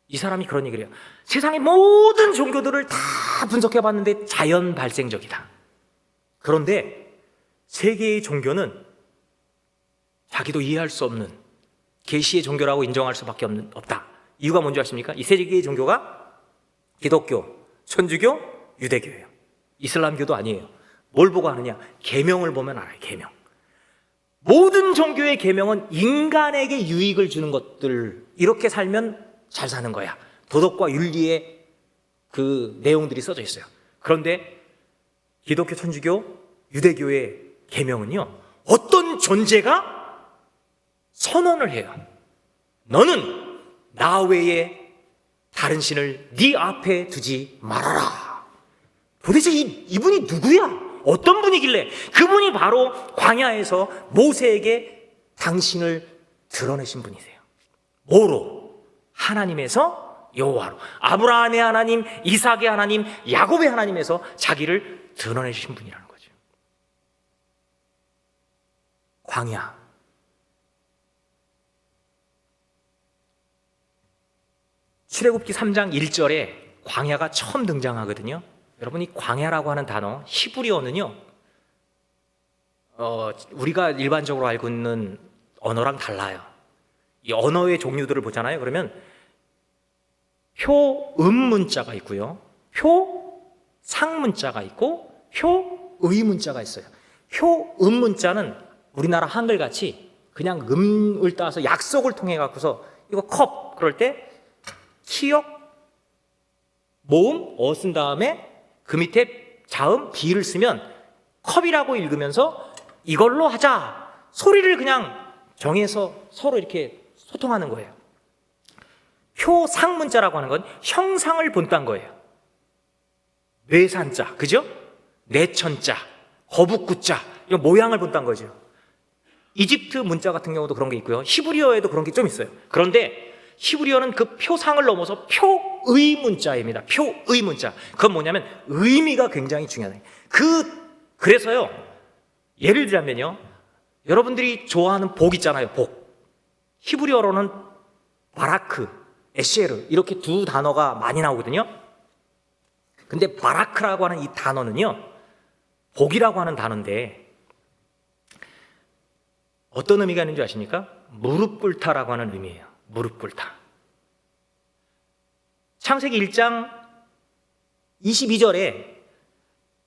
이 사람이 그런 얘기를 해요. 세상의 모든 종교들을 다 분석해 봤는데 자연 발생적이다. 그런데 세계의 종교는 자기도 이해할 수 없는 계시의 종교라고 인정할 수밖에 없다. 이유가 뭔지 아십니까? 이 세계의 종교가 기독교, 천주교, 유대교예요. 이슬람교도 아니에요. 뭘 보고 하느냐? 계명을 보면 알아요. 계명. 모든 종교의 계명은 인간에게 유익을 주는 것들, 이렇게 살면 잘 사는 거야. 도덕과 윤리의 그 내용들이 써져 있어요. 그런데 기독교, 천주교, 유대교의 계명은요, 어떤 존재가 선언을 해요. 너는 나 외에 다른 신을 네 앞에 두지 말아라. 도대체 이분이 누구야? 어떤 분이길래? 그분이 바로 광야에서 모세에게 당신을 드러내신 분이세요. 뭐로? 하나님에서 여호와로, 아브라함의 하나님, 이삭의 하나님, 야곱의 하나님에서 자기를 드러내신 분이라는 거죠. 광야. 출애굽기 3장 1절에 광야가 처음 등장하거든요. 여러분, 이 광야라고 하는 단어, 히브리어는요, 우리가 일반적으로 알고 있는 언어랑 달라요. 이 언어의 종류들을 보잖아요. 그러면 표음문자가 있고요, 표상문자가 있고, 표의문자가 있어요. 표음문자는 우리나라 한글같이 그냥 음을 따서 약속을 통해 갖고서 이거 컵 그럴 때 키역 모음 어 쓴 다음에 그 밑에 자음 비를 쓰면 컵이라고 읽으면서 이걸로 하자 소리를 그냥 정해서 서로 이렇게 소통하는 거예요. 표상문자라고 하는 건 형상을 본딴 거예요. 뇌산자, 그죠? 내천자, 거북구자, 이런 모양을 본딴 거죠. 이집트 문자 같은 경우도 그런 게 있고요, 히브리어에도 그런 게 좀 있어요. 그런데 히브리어는 그 표상을 넘어서 표의 문자입니다. 표의 문자. 그건 뭐냐면 의미가 굉장히 중요해요. 그래서요, 예를 들자면요, 여러분들이 좋아하는 복 있잖아요. 복. 히브리어로는 바라크, 에셰르 이렇게 두 단어가 많이 나오거든요. 근데 바라크라고 하는 이 단어는요, 복이라고 하는 단어인데 어떤 의미가 있는지 아십니까? 무릎 꿇다라고 하는 의미예요. 무릎 꿇다. 창세기 1장 22절에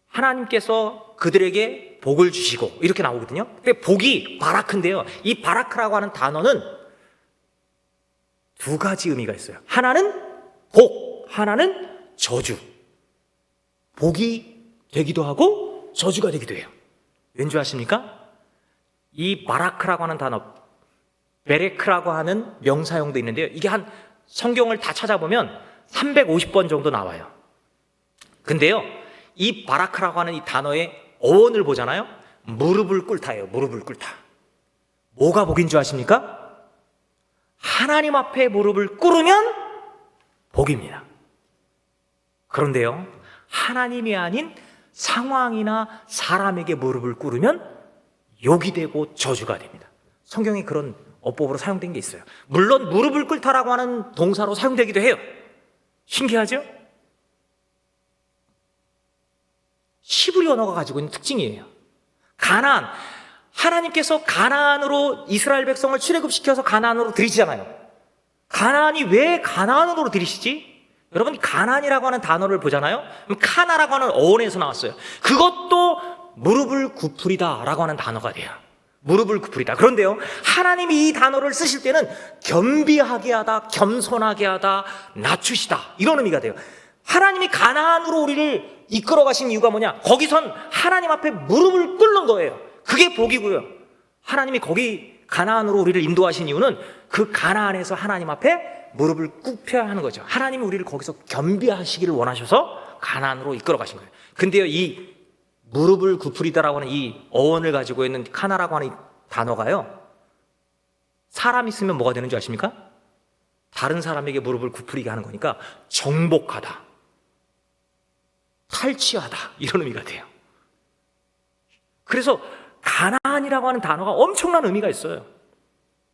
하나님께서 그들에게 복을 주시고 이렇게 나오거든요. 근데 복이 바라크인데요, 이 바라크라고 하는 단어는 두 가지 의미가 있어요. 하나는 복, 하나는 저주. 복이 되기도 하고 저주가 되기도 해요. 왠지 아십니까? 이 바라크라고 하는 단어, 베레크라고 하는 명사형도 있는데요, 이게 한 성경을 다 찾아보면 350번 정도 나와요. 근데요, 이 바라크라고 하는 이 단어의 어원을 보잖아요. 무릎을 꿇다예요. 무릎을 꿇다. 뭐가 복인 줄 아십니까? 하나님 앞에 무릎을 꿇으면 복입니다. 그런데요, 하나님이 아닌 상황이나 사람에게 무릎을 꿇으면 욕이 되고 저주가 됩니다. 성경에 그런 어법으로 사용된 게 있어요. 물론 무릎을 꿇다라고 하는 동사로 사용되기도 해요. 신기하죠? 히브리 언어가 가지고 있는 특징이에요. 가나안, 하나님께서 가나안으로 이스라엘 백성을 출애굽시켜서 가나안으로 들이시잖아요. 가나안이 왜 가나안으로 들이시지? 여러분, 가나안이라고 하는 단어를 보잖아요. 그럼 카나라고 하는 어원에서 나왔어요. 그것도 무릎을 굽으리다 라고 하는 단어가 돼요. 무릎을 굽으리다. 그런데요, 하나님이 이 단어를 쓰실 때는 겸비하게 하다, 겸손하게 하다, 낮추시다, 이런 의미가 돼요. 하나님이 가나안으로 우리를 이끌어 가신 이유가 뭐냐? 거기선 하나님 앞에 무릎을 꿇는 거예요. 그게 복이고요. 하나님이 거기 가나안으로 우리를 인도하신 이유는 그 가나안에서 하나님 앞에 무릎을 꿇혀야 하는 거죠. 하나님이 우리를 거기서 겸비하시기를 원하셔서 가나안으로 이끌어 가신 거예요. 근데요, 이 무릎을 굽으리다라고 하는 이 어원을 가지고 있는 카나라고 하는 이 단어가요, 사람 있으면 뭐가 되는 줄 아십니까? 다른 사람에게 무릎을 굽으리게 하는 거니까 정복하다, 탈취하다, 이런 의미가 돼요. 그래서 가나안이라고 하는 단어가 엄청난 의미가 있어요.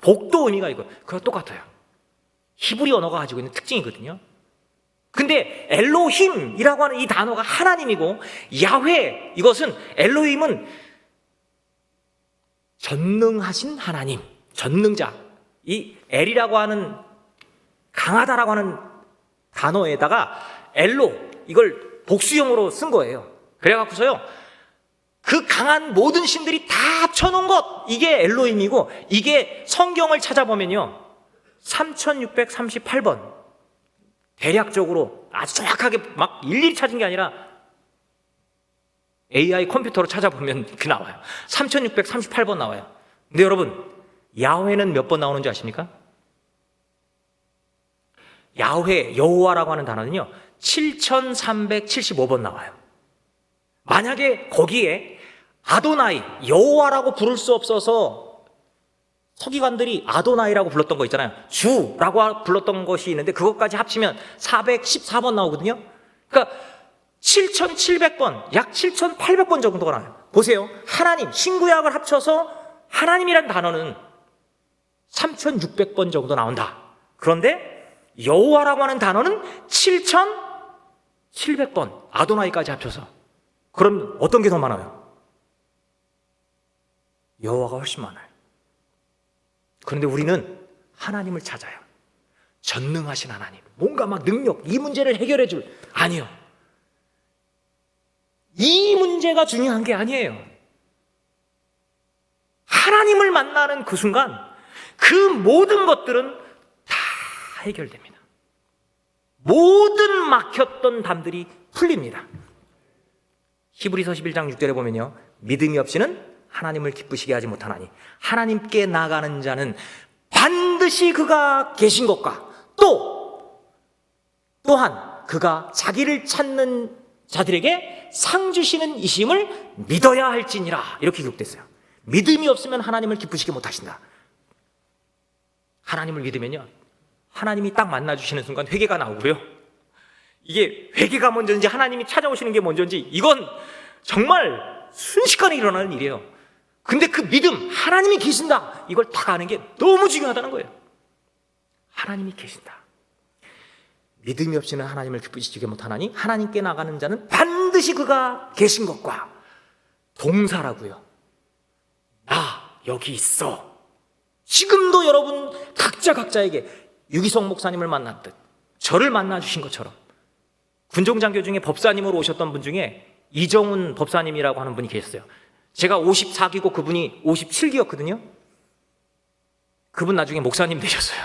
복도 의미가 있고, 그거 똑같아요. 히브리 언어가 가지고 있는 특징이거든요. 근데 엘로힘이라고 하는 이 단어가 하나님이고, 야훼, 이것은 엘로힘은 전능하신 하나님, 전능자. 이 엘이라고 하는 강하다라고 하는 단어에다가 엘로, 이걸 복수형으로 쓴 거예요. 그래갖고서요, 그 강한 모든 신들이 다 합쳐놓은 것, 이게 엘로힘이고, 이게 성경을 찾아보면요 3638번, 대략적으로 아주 정확하게 막 일일이 찾은 게 아니라 AI 컴퓨터로 찾아보면 그 나와요. 3638번 나와요. 근데 여러분, 야훼는 몇 번 나오는지 아십니까? 야훼, 여호와라고 하는 단어는요 7375번 나와요. 만약에 거기에 아도나이, 여호와라고 부를 수 없어서 서기관들이 아도나이라고 불렀던 거 있잖아요. 주라고 불렀던 것이 있는데 그것까지 합치면 414번 나오거든요. 그러니까 7700번, 약 7800번 정도가 나와요. 보세요. 하나님, 신구약을 합쳐서 하나님이라는 단어는 3600번 정도 나온다. 그런데 여호와라고 하는 단어는 7700번, 아도나이까지 합쳐서. 그럼 어떤 게 더 많아요? 여호와가 훨씬 많아요. 그런데 우리는 하나님을 찾아요. 전능하신 하나님, 뭔가 막 능력, 이 문제를 해결해 줄, 아니요, 이 문제가 중요한 게 아니에요. 하나님을 만나는 그 순간 그 모든 것들은 다 해결됩니다. 모든 막혔던 담들이 풀립니다. 히브리서 11장 6절에 보면요, 믿음이 없이는 하나님을 기쁘시게 하지 못하나니 하나님께 나가는 자는 반드시 그가 계신 것과 또한 그가 자기를 찾는 자들에게 상 주시는 이심을 믿어야 할지니라, 이렇게 기록됐어요. 믿음이 없으면 하나님을 기쁘시게 못하신다. 하나님을 믿으면요, 하나님이 딱 만나주시는 순간 회개가 나오고요, 이게 회개가 먼저인지 하나님이 찾아오시는 게 먼저인지 이건 정말 순식간에 일어나는 일이에요. 근데 그 믿음, 하나님이 계신다, 이걸 딱 아는 게 너무 중요하다는 거예요. 하나님이 계신다. 믿음이 없이는 하나님을 기쁘시게 못하나니 하나님께 나가는 자는 반드시 그가 계신 것과, 동사라고요. 나 여기 있어. 지금도 여러분 각자에게 유기성 목사님을 만났듯 저를 만나주신 것처럼, 군종장교 중에 법사님으로 오셨던 분 중에 이정훈 법사님이라고 하는 분이 계셨어요. 제가 54기고 그분이 57기였거든요. 그분 나중에 목사님 되셨어요.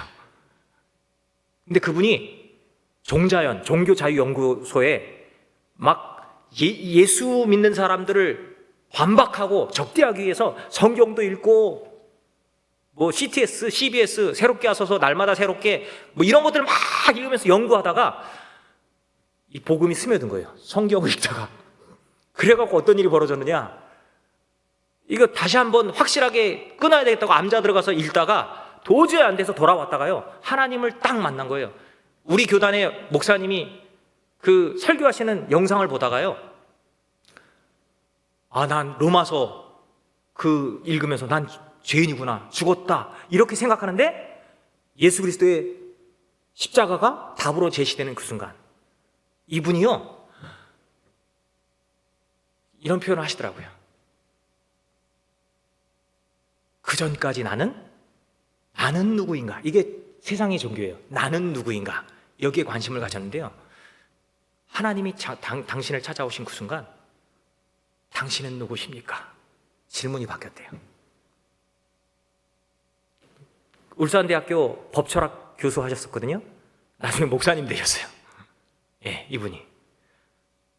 근데 그분이 종자연, 종교자유연구소에 막 예수 믿는 사람들을 반박하고 적대하기 위해서 성경도 읽고 뭐 CTS, CBS 새롭게 하셔서 날마다 새롭게 뭐 이런 것들을 막 읽으면서 연구하다가 이 복음이 스며든 거예요. 성경을 읽다가. 그래갖고 어떤 일이 벌어졌느냐, 이거 다시 한번 확실하게 끊어야 되겠다고 암자 들어가서 읽다가 도저히 안 돼서 돌아왔다가요, 하나님을 딱 만난 거예요. 우리 교단의 목사님이 그 설교하시는 영상을 보다가요, 난 로마서 읽으면서 난 죄인이구나, 죽었다 이렇게 생각하는데 예수 그리스도의 십자가가 답으로 제시되는 그 순간 이분이요 이런 표현을 하시더라고요. 그 전까지 나는 누구인가? 이게 세상의 종교예요. 나는 누구인가? 여기에 관심을 가졌는데요. 하나님이 당신을 찾아오신 그 순간 당신은 누구십니까? 질문이 바뀌었대요. 울산대학교 법철학 교수 하셨었거든요. 나중에 목사님 되셨어요. 예, 이분이.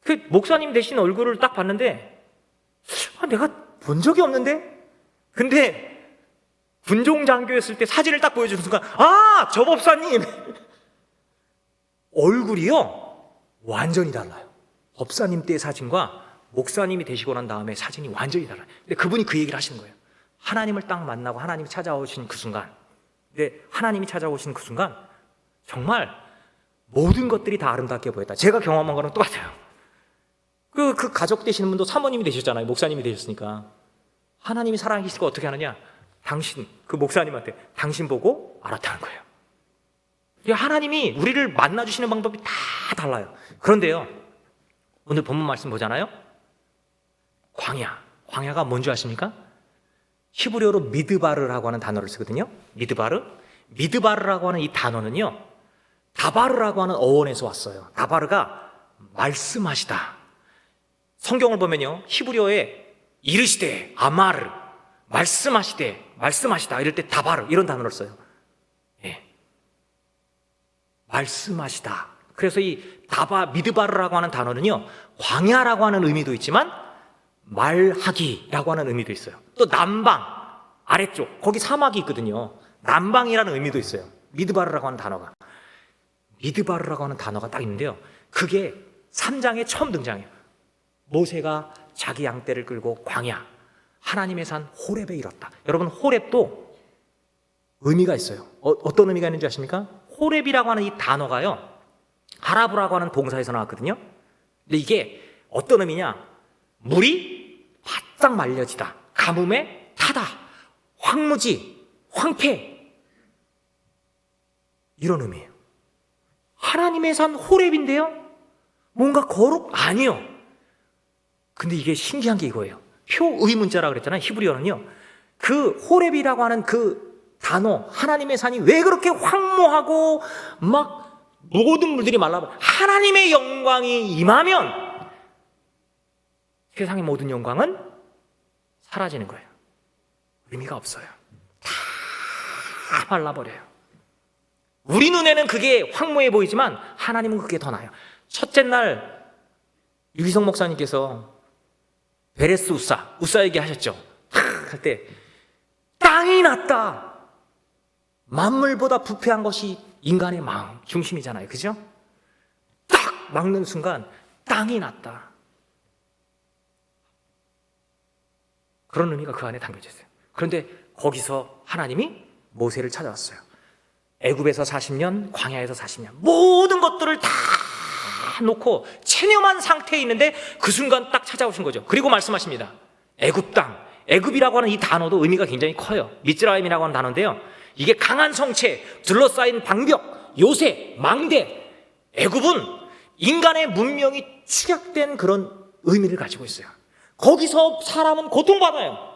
그 목사님 되신 얼굴을 딱 봤는데 내가 본 적이 없는데? 근데 군종장교였을 때 사진을 딱 보여주는 순간 저 법사님! 얼굴이요 완전히 달라요. 법사님 때 사진과 목사님이 되시고 난 다음에 사진이 완전히 달라요. 근데 그분이 그 얘기를 하시는 거예요. 하나님을 딱 만나고 하나님이 찾아오신 그 순간, 근데 하나님이 찾아오신 그 순간 정말 모든 것들이 다 아름답게 보였다. 제가 경험한 거랑 똑같아요. 그 가족 되시는 분도 사모님이 되셨잖아요. 목사님이 되셨으니까. 하나님이 살아계실 거 어떻게 하느냐? 그 목사님한테 당신 보고 알았다는 거예요. 하나님이 우리를 만나주시는 방법이 다 달라요. 그런데요, 오늘 본문 말씀 보잖아요. 광야가 뭔지 아십니까? 히브리어로 미드바르라고 하는 단어를 쓰거든요. 미드바르라고 하는 이 단어는요, 다바르라고 하는 어원에서 왔어요. 다바르가 말씀하시다. 성경을 보면요, 히브리어에 이르시되, 아마르, 말씀하시다 이럴 때 다바르 이런 단어를 써요. 예. 말씀하시다. 그래서 이 미드바르라고 하는 단어는요, 광야라고 하는 의미도 있지만 말하기라고 하는 의미도 있어요. 또 남방, 아래쪽 거기 사막이 있거든요. 남방이라는 의미도 있어요. 미드바르라고 하는 단어가 딱 있는데요, 그게 3장에 처음 등장해요. 모세가 자기 양떼를 끌고 광야, 하나님의 산 호렙에 이뤘다. 여러분, 호렙도 의미가 있어요. 어떤 의미가 있는지 아십니까? 호렙이라고 하는 이 단어가요, 하라브라고 하는 동사에서 나왔거든요. 근데 이게 어떤 의미냐? 물이 바싹 말려지다, 가뭄에 타다, 황무지, 황폐, 이런 의미예요. 하나님의 산 호렙인데요, 뭔가 아니요. 근데 이게 신기한 게 이거예요. 표의문자라 그랬잖아요. 히브리어는요, 그 호렙이라고 하는 그 단어, 하나님의 산이 왜 그렇게 황무하고 막 모든 물들이 말라버려, 하나님의 영광이 임하면 세상의 모든 영광은 사라지는 거예요. 의미가 없어요. 다 말라버려요. 우리 눈에는 그게 황무해 보이지만 하나님은 그게 더 나아요. 첫째 날 유기성 목사님께서 베레스 우사 얘기하셨죠. 할 때 땅이 났다. 만물보다 부패한 것이 인간의 마음 중심이잖아요. 그죠? 딱 막는 순간 땅이 났다. 그런 의미가 그 안에 담겨져 있어요. 그런데 거기서 하나님이 모세를 찾아왔어요. 애굽에서 40년, 광야에서 40년, 모든 것들을 다 놓고 체념한 상태에 있는데 그 순간 딱 찾아오신 거죠. 그리고 말씀하십니다. 애굽 땅, 애굽이라고 하는 이 단어도 의미가 굉장히 커요. 미츠라임이라고 하는 단어인데요, 이게 강한 성체, 둘러싸인 방벽, 요새, 망대. 애굽은 인간의 문명이 축약된 그런 의미를 가지고 있어요. 거기서 사람은 고통받아요.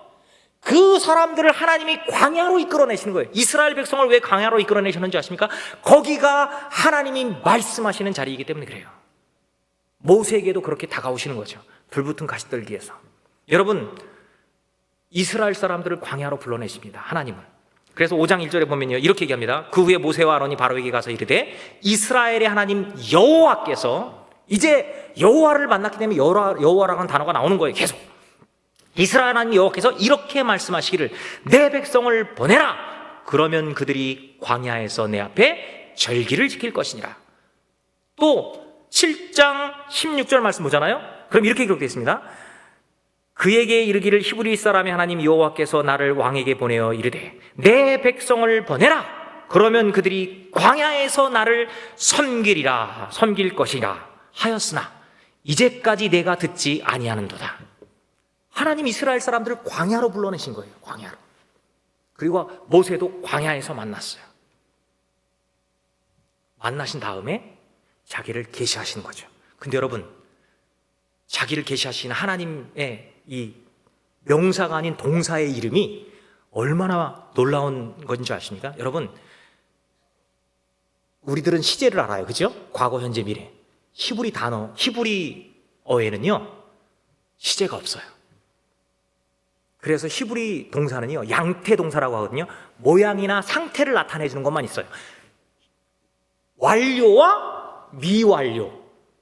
그 사람들을 하나님이 광야로 이끌어내시는 거예요. 이스라엘 백성을 왜 광야로 이끌어내셨는지 아십니까? 거기가 하나님이 말씀하시는 자리이기 때문에 그래요. 모세에게도 그렇게 다가오시는 거죠. 불붙은 가시떨기에서. 여러분, 이스라엘 사람들을 광야로 불러내십니다, 하나님은. 그래서 5장 1절에 보면요, 이렇게 얘기합니다. 그 후에 모세와 아론이 바로에게 가서 이르되, 이스라엘의 하나님 여호와께서, 이제 여호와를 만났기 때문에 여호와라는 단어가 나오는 거예요. 계속 이스라엘 하나님 여호와께서 이렇게 말씀하시기를, 내 백성을 보내라. 그러면 그들이 광야에서 내 앞에 절기를 지킬 것이니라. 또 7장 16절 말씀 보잖아요. 그럼 이렇게 기록되어 있습니다. 그에게 이르기를, 히브리 사람의 하나님 여호와께서 나를 왕에게 보내어 이르되, 내 백성을 보내라. 그러면 그들이 광야에서 나를 섬길 것이라 하였으나 이제까지 내가 듣지 아니하는도다. 하나님 이스라엘 사람들을 광야로 불러내신 거예요. 광야로. 그리고 모세도 광야에서 만났어요. 만나신 다음에 자기를 계시하시는 거죠. 근데 여러분, 자기를 계시하시는 하나님의 이 명사가 아닌 동사의 이름이 얼마나 놀라운 건지 아십니까? 여러분, 우리들은 시제를 알아요. 그죠? 과거, 현재, 미래. 히브리어에는요, 시제가 없어요. 그래서 히브리 동사는요, 양태 동사라고 하거든요. 모양이나 상태를 나타내 주는 것만 있어요. 완료와 미완료.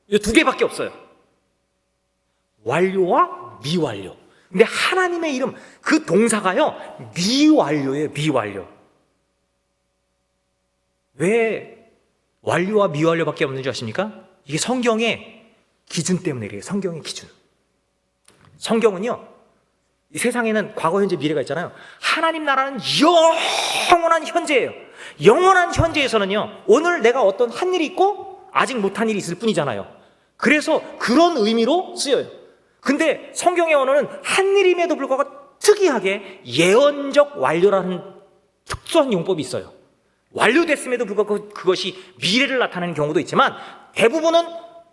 이 두 개밖에 없어요. 완료와 미완료. 근데 하나님의 이름, 그 동사가요, 미완료예요, 미완료. 왜 완료와 미완료밖에 없는 줄 아십니까? 이게 성경의 기준 때문에 그래요. 성경의 기준. 성경은요, 이 세상에는 과거, 현재, 미래가 있잖아요. 하나님 나라는 영원한 현재예요. 영원한 현재에서는요, 오늘 내가 어떤 한 일이 있고 아직 못한 일이 있을 뿐이잖아요. 그래서 그런 의미로 쓰여요. 근데 성경의 언어는 한 일임에도 불구하고 특이하게 예언적 완료라는 특수한 용법이 있어요. 완료됐음에도 불구하고 그것이 미래를 나타내는 경우도 있지만 대부분은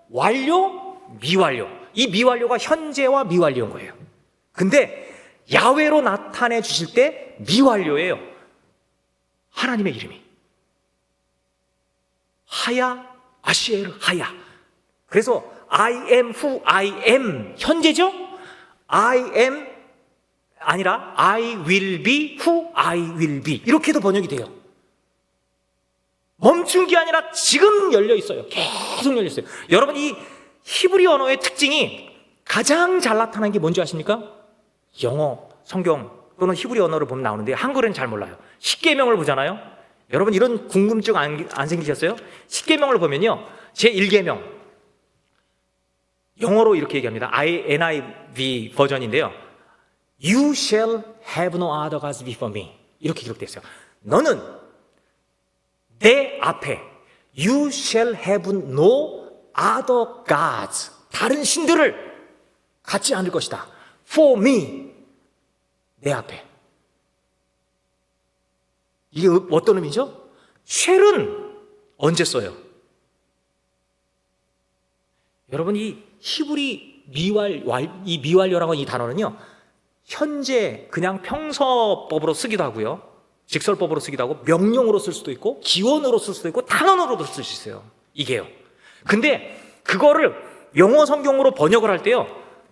완료, 미완료. 이 미완료가 현재와 미완료인 거예요. 근데 야훼로 나타내 주실 때 미완료예요. 하나님의 이름이 하야, 아시에르 하야. 그래서 I am who I am 현재죠? I am 아니라 I will be who I will be 이렇게도 번역이 돼요. 멈춘 게 아니라 지금 열려 있어요. 계속 열려 있어요. 여러분, 이 히브리 언어의 특징이 가장 잘 나타나는 게 뭔지 아십니까? 영어, 성경 또는 히브리 언어를 보면 나오는데 한글은 잘 몰라요. 십계명을 보잖아요. 여러분, 이런 궁금증 안 생기셨어요? 십계명을 보면요, 제1계명 영어로 이렇게 얘기합니다. NIV 버전인데요. You shall have no other gods before me. 이렇게 기록되어 있어요. 너는 내 앞에 You shall have no other gods. 다른 신들을 갖지 않을 것이다. For me. 내 앞에. 이게 어떤 의미죠? 쉘은 언제 써요? 여러분, 이 히브리 이 미완료라고 하는 이 단어는요, 현재 그냥 평서법으로 쓰기도 하고요, 직설법으로 쓰기도 하고, 명령으로 쓸 수도 있고, 기원으로 쓸 수도 있고, 단언으로도 쓸 수 있어요. 이게요. 근데 그거를 영어 성경으로 번역을 할 때요,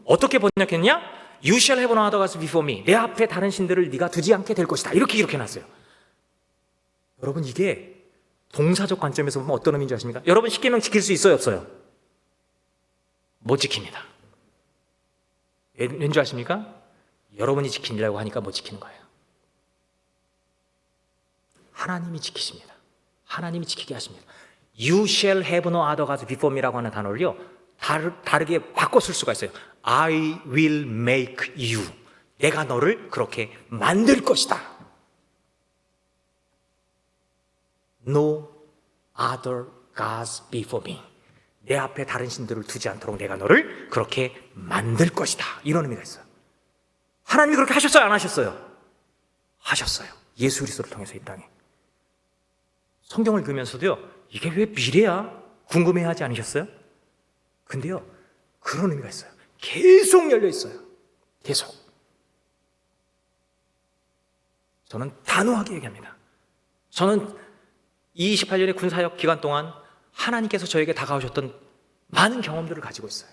어떻게 번역했냐? You shall have no other gods before me. 내 앞에 다른 신들을 네가 두지 않게 될 것이다. 이렇게 기록해놨어요. 여러분, 이게 동사적 관점에서 보면 어떤 의미인지 아십니까? 여러분, 십계명 지킬 수 있어요, 없어요? 못 지킵니다. 왠지 아십니까? 여러분이 지키려고 하니까 못 지키는 거예요. 하나님이 지키십니다. 하나님이 지키게 하십니다. You shall have no other gods before me라고 하는 단어를요, 다르게 바꿔 쓸 수가 있어요. I will make you. 내가 너를 그렇게 만들 것이다. No other gods before me. 내 앞에 다른 신들을 두지 않도록 내가 너를 그렇게 만들 것이다. 이런 의미가 있어요. 하나님이 그렇게 하셨어요, 안 하셨어요? 하셨어요. 예수 그리스도를 통해서 이 땅에. 성경을 읽으면서도요, 이게 왜 미래야? 궁금해하지 않으셨어요? 근데요, 그런 의미가 있어요. 계속 열려 있어요. 계속. 저는 단호하게 얘기합니다. 저는 이 28년의 군사역 기간 동안 하나님께서 저에게 다가오셨던 많은 경험들을 가지고 있어요.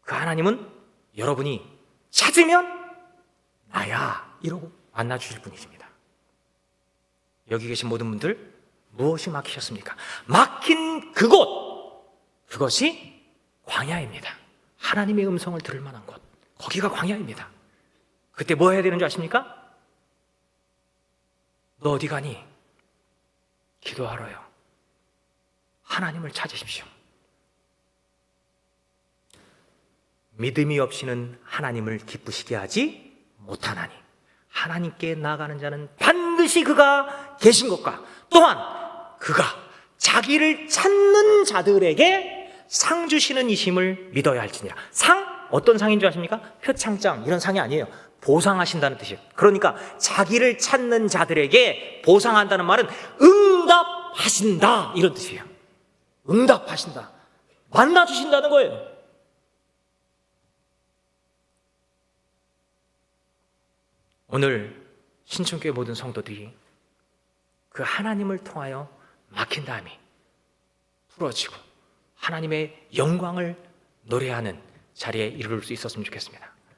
그 하나님은 여러분이 찾으면 나야 이러고 만나주실 분이십니다. 여기 계신 모든 분들, 무엇이 막히셨습니까? 막힌 그것이 광야입니다. 하나님의 음성을 들을 만한 곳, 거기가 광야입니다. 그때 뭐 해야 되는 줄 아십니까? 너 어디 가니? 기도하러요. 하나님을 찾으십시오. 믿음이 없이는 하나님을 기쁘시게 하지 못하나니 하나님께 나아가는 자는 반드시 그가 계신 것과 또한 그가 자기를 찾는 자들에게 상 주시는 이심을 믿어야 할지니라. 상 어떤 상인 줄 아십니까? 표창장 이런 상이 아니에요. 보상하신다는 뜻이에요. 그러니까 자기를 찾는 자들에게 보상한다는 말은 응답하신다 이런 뜻이에요. 응답하신다. 만나주신다는 거예요. 오늘 신천교회 모든 성도들이 그 하나님을 통하여 막힌 다음에 풀어지고 하나님의 영광을 노래하는 자리에 이룰 수 있었으면 좋겠습니다.